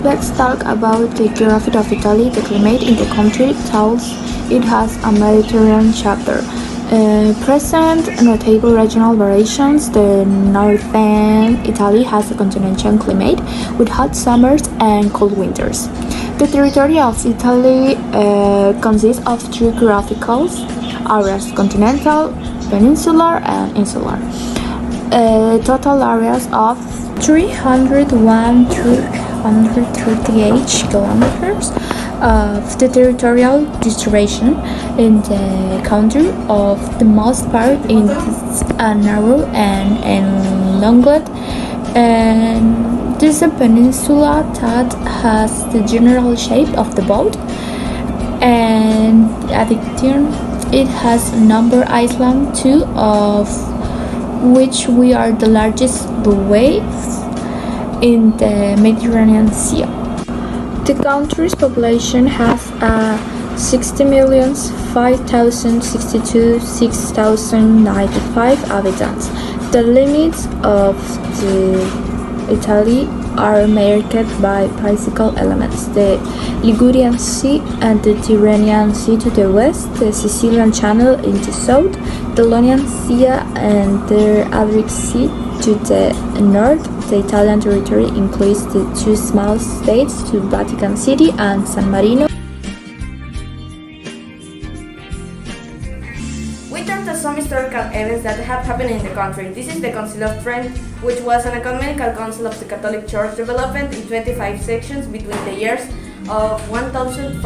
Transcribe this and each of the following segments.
Let's talk about the geography of Italy. The climate in the country tells it has a Mediterranean chapter. Present notable regional variations. The northern Italy has a continental climate with hot summers and cold winters. The territory of Italy consists of three geographical areas: continental, peninsular, and insular. Total areas of 301,338 kilometers of the territorial distribution in the country. Of the most part is narrow and elongated, and this is a peninsula that has the general shape of the boat, and addition it has a number of islands too, of which we are the largest waves in the Mediterranean Sea. The country's population has 60,562,695 inhabitants. The limits of Italy are marked by physical elements: the Ligurian Sea and the Tyrrhenian Sea to the west, the Sicilian Channel in the south, the Ionian Sea and the Adriatic Sea to the north. The Italian territory includes the two small states, to Vatican City and San Marino. We turn to some historical events that have happened in the country. This is the Council of Trent, which was an ecumenical council of the Catholic Church developed in 25 sections between the years of 1545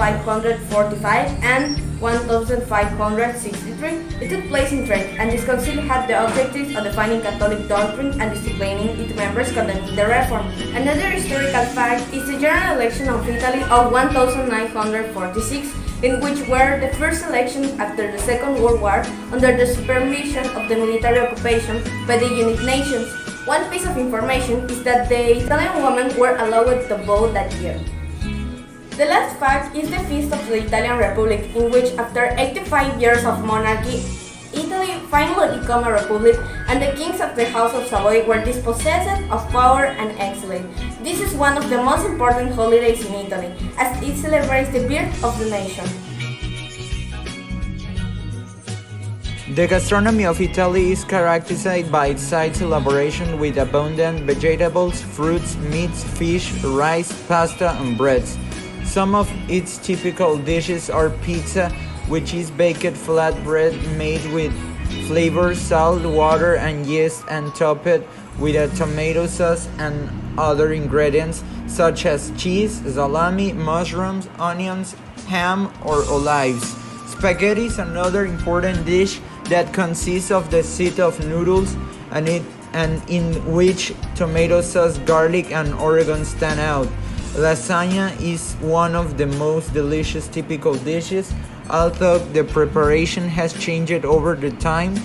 and 1563. It took place in Trent, and this council had the objectives of defining Catholic doctrine and disciplining its members condemning the reform. Another historical fact is the general election of Italy of 1946, in which were the first elections after the Second World War under the supervision of the military occupation by the United Nations. One piece of information is that the Italian women were allowed to vote that year. The last fact is the feast of the Italian Republic, in which after 85 years of monarchy, Italy finally became a republic, and the kings of the House of Savoy were dispossessed of power and exiled. This is one of the most important holidays in Italy, as it celebrates the birth of the nation. The gastronomy of Italy is characterized by its side elaboration with abundant vegetables, fruits, meats, fish, rice, pasta, and breads. Some of its typical dishes are pizza, which is baked flatbread made with flavors, salt, water, and yeast, and topped with a tomato sauce and other ingredients such as cheese, salami, mushrooms, onions, ham, or olives. Spaghetti is another important dish that consists of the set of noodles and in which tomato sauce, garlic, and oregano stand out. Lasagna is one of the most delicious typical dishes, although the preparation has changed over the time.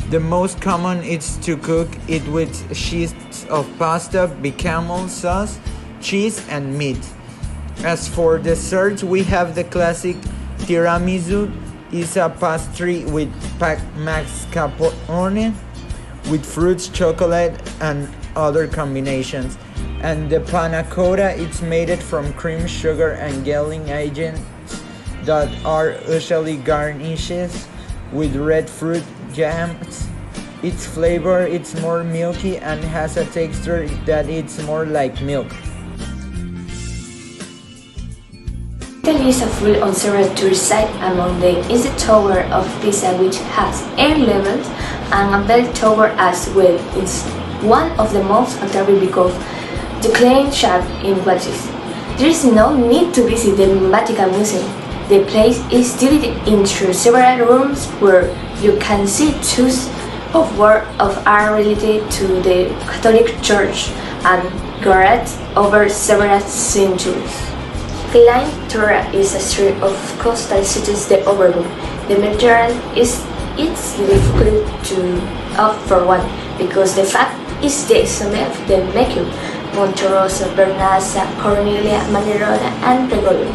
The most common is to cook it with sheets of pasta, bechamel sauce, cheese, and meat. As for desserts, we have the classic tiramisu, is a pastry with mascarpone, with fruits, chocolate, and other combinations. And the panna cotta, it's made from cream, sugar, and gelling agents that are usually garnished with red fruit jams. Its flavor is more milky and has a texture that it's more like milk. Italy is full on several tourist sites. Among them is the Tower of Pisa, which has 8 levels, and a bell tower as well. It's one of the most attractive because the crane shaft in Vatican. There is no need to visit the Vatican Museum. The place is divided into several rooms where you can see tools of work of art related to the Catholic Church and created over several centuries. Klein Tora is a street of coastal cities that overlook the Mediterranean. It's difficult to opt for one because the fact is the summit of the Mercure, Monterosso, Vernazza, Cornelia, Manerona, and Regolio.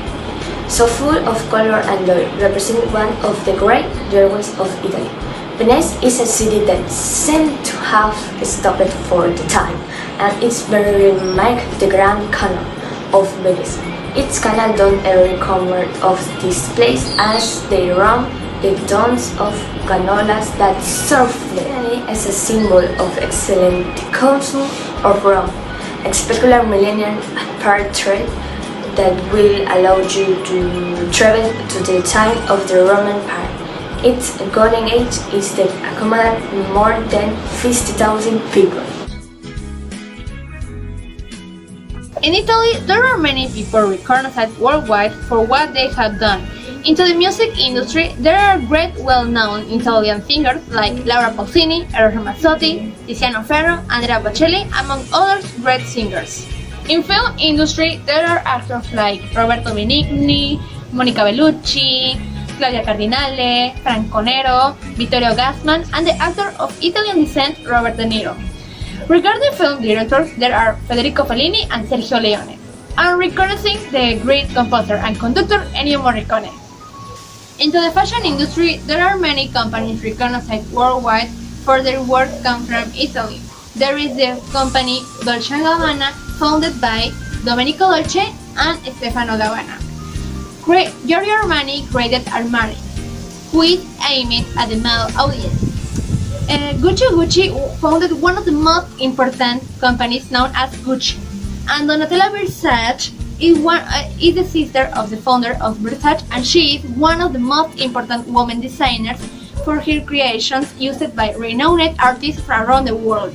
So full of color and joy, represent one of the great joys of Italy. Venice is a city that seems to have stopped for the time, and it's very like the Grand Canal. of Venice. Its canal done every corner of this place as they run the tons of canolas that serve them as a symbol of excellent council of Rome, a specular millennium apart trade that will allow you to travel to the time of the Roman Empire. Its golden age is that accommodate more than 50,000 people. In Italy, there are many people recognized worldwide for what they have done. Into the music industry, there are great well-known Italian singers like Laura Pausini, Eros Ramazzotti, Tiziano Ferro, Andrea Bocelli, among others great singers. In film industry, there are actors like Roberto Benigni, Monica Bellucci, Claudia Cardinale, Franco Nero, Vittorio Gassman, and the actor of Italian descent Robert De Niro. Regarding film directors, there are Federico Fellini and Sergio Leone, and recognizing the great composer and conductor Ennio Morricone. Into the fashion industry, there are many companies recognized worldwide for their work come from Italy. There is the company Dolce & Gabbana, founded by Domenico Dolce and Stefano Gabbana. Giorgio Armani created Armani, which aimed at the male audience. Gucci founded one of the most important companies known as Gucci, and Donatella Versace is the sister of the founder of Versace, and she is one of the most important women designers for her creations used by renowned artists from around the world.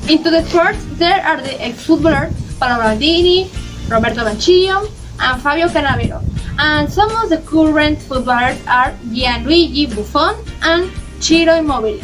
Into the sports, there are the ex-footballers Paolo Maldini, Roberto Mancini, and Fabio Cannavaro, and some of the current footballers are Gianluigi Buffon and Ciro Immobile.